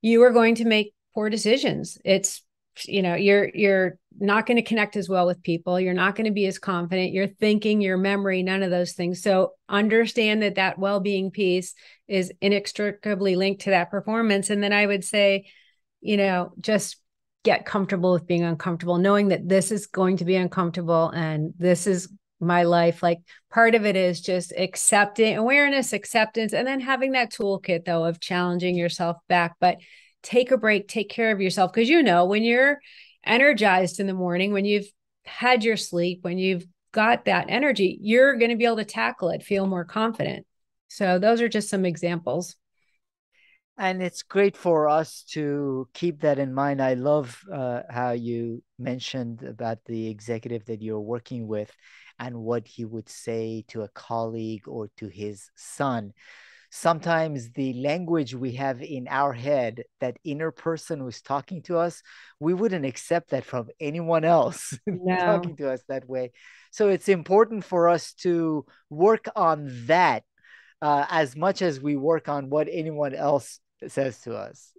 you are going to make poor decisions. It's, you're not going to connect as well with people. You're not going to be as confident. Your thinking, your memory, none of those things. So understand that well-being piece is inextricably linked to that performance. And then I would say, just get comfortable with being uncomfortable, knowing that this is going to be uncomfortable and this is my life. Like, part of it is just accepting, awareness, acceptance, and then having that toolkit, though, of challenging yourself back. But take a break, take care of yourself. Because, when you're energized in the morning, when you've had your sleep, when you've got that energy, you're going to be able to tackle it, feel more confident. So those are just some examples. And it's great for us to keep that in mind. I love how you mentioned about the executive that you're working with and what he would say to a colleague or to his son. Sometimes the language we have in our head, that inner person who's talking to us, we wouldn't accept that from anyone else talking to us that way. So it's important for us to work on that as much as we work on what anyone else says to us.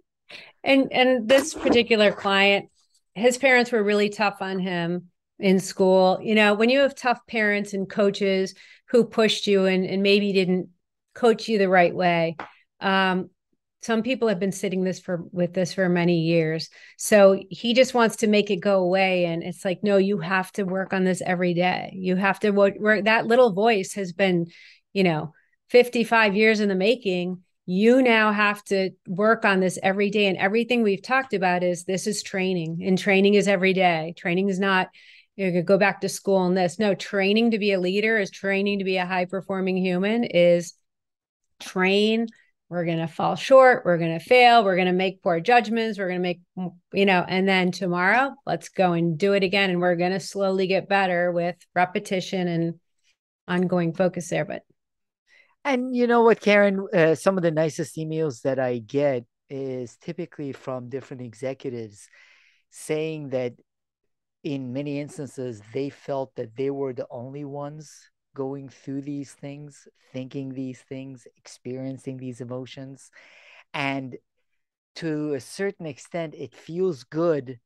And this particular client, his parents were really tough on him in school. When you have tough parents and coaches who pushed you and maybe didn't coach you the right way. Some people have been sitting with this for many years. So he just wants to make it go away. And it's like, no, you have to work on this every day. You have to work. That little voice has been, 55 years in the making. You now have to work on this every day. And everything we've talked about this is training, and training is every day. Training is not you could go back to school in this. No, training to be a leader is training to be a high performing human is train. We're going to fall short. We're going to fail. We're going to make poor judgments. We're going to make, and then tomorrow, let's go and do it again. And we're going to slowly get better with repetition and ongoing focus there. And you know what, Caren? Some of the nicest emails that I get is typically from different executives saying that in many instances, they felt that they were the only ones going through these things, thinking these things, experiencing these emotions. And to a certain extent, it feels good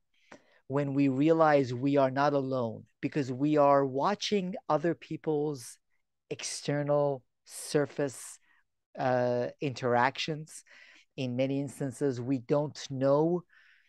when we realize we are not alone because we are watching other people's external surface interactions. In many instances, we don't know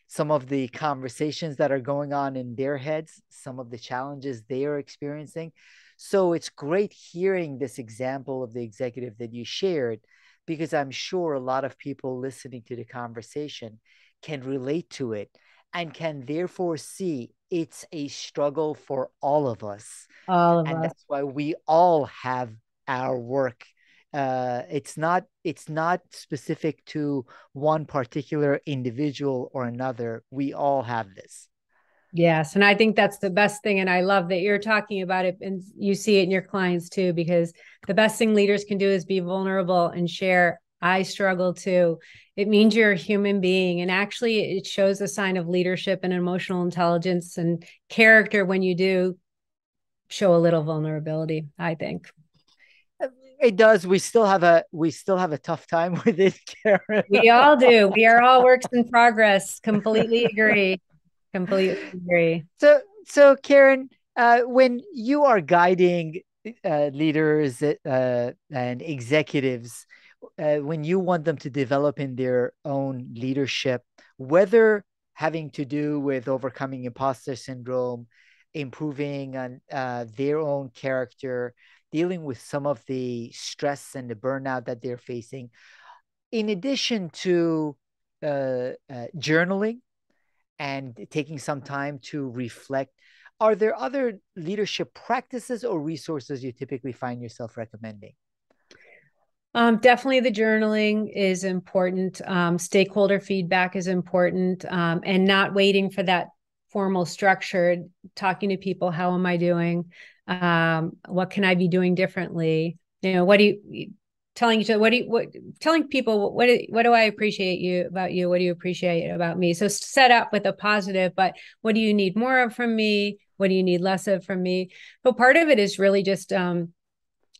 some of the conversations that are going on in their heads, some of the challenges they are experiencing. So it's great hearing this example of the executive that you shared, because I'm sure a lot of people listening to the conversation can relate to it and can therefore see it's a struggle for all of us. All of And us. that's why we all have our work. It's not specific to one particular individual or another. We all have this. Yes. And I think that's the best thing. And I love that you're talking about it and you see it in your clients too, because the best thing leaders can do is be vulnerable and share. I struggle too. It means you're a human being. And actually, it shows a sign of leadership and emotional intelligence and character when you do show a little vulnerability, I think. It does. We still have a tough time with it, Caren. We all do. We are all works in progress. Completely agree. Completely agree. So Caren, when you are guiding leaders and executives, when you want them to develop in their own leadership, whether having to do with overcoming imposter syndrome, improving on their own character, dealing with some of the stress and the burnout that they're facing, in addition to journaling and taking some time to reflect, are there other leadership practices or resources you typically find yourself recommending? Definitely the journaling is important. Stakeholder feedback is important, and not waiting for that formal structure, talking to people, how am I doing? What can I be doing differently? What do you telling each other, telling people, what do I appreciate about you? What do you appreciate about me? So set up with a positive, but what do you need more of from me? What do you need less of from me? But part of it is really just,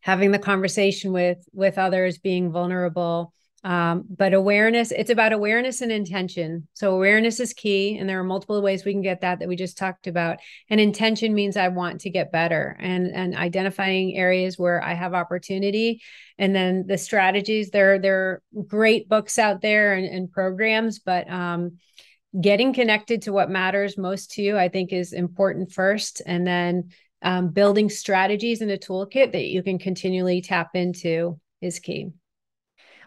having the conversation with others, being vulnerable. But awareness, it's about awareness and intention. So awareness is key. And there are multiple ways we can get that we just talked about. And intention means I want to get better and identifying areas where I have opportunity. And then the strategies, there are great books out there and programs, but getting connected to what matters most to you, I think is important first. And then building strategies in a toolkit that you can continually tap into is key.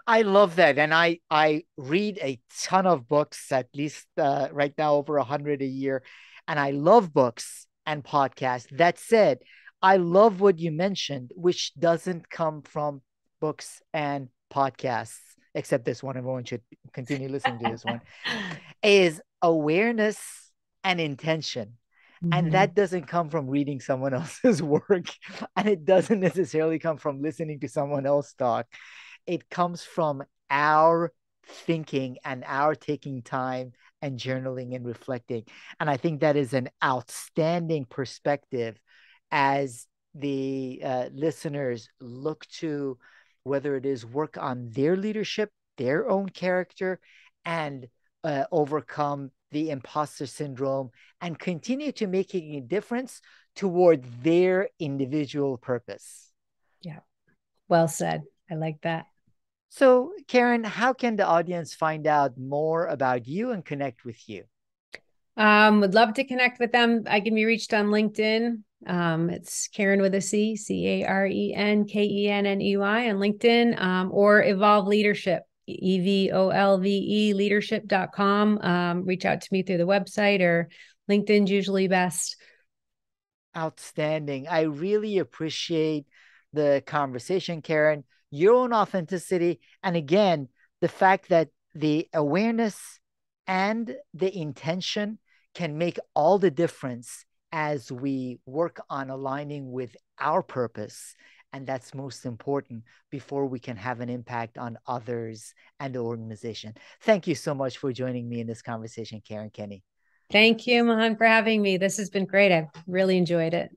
I love that. And I read a ton of books, at least right now, over 100 a year. And I love books and podcasts. That said, I love what you mentioned, which doesn't come from books and podcasts, except this one. Everyone should continue listening to this one, is awareness and intention. And that doesn't come from reading someone else's work. And it doesn't necessarily come from listening to someone else talk. It comes from our thinking and our taking time and journaling and reflecting. And I think that is an outstanding perspective as the listeners look to whether it is work on their leadership, their own character, and overcome the imposter syndrome and continue to making a difference toward their individual purpose. Yeah. Well said. I like that. So, Caren, how can the audience find out more about you and connect with you? Would love to connect with them. I can be reached on LinkedIn. It's Caren with a C, CarenKenney on LinkedIn, or Evolve Leadership, EVOLVE leadership.com. Reach out to me through the website or LinkedIn's usually best. Outstanding. I really appreciate the conversation, Caren, your own authenticity. And again, the fact that the awareness and the intention can make all the difference as we work on aligning with our purpose. And that's most important before we can have an impact on others and the organization. Thank you so much for joining me in this conversation, Caren Kenney. Thank you, Mahan, for having me. This has been great. I've really enjoyed it.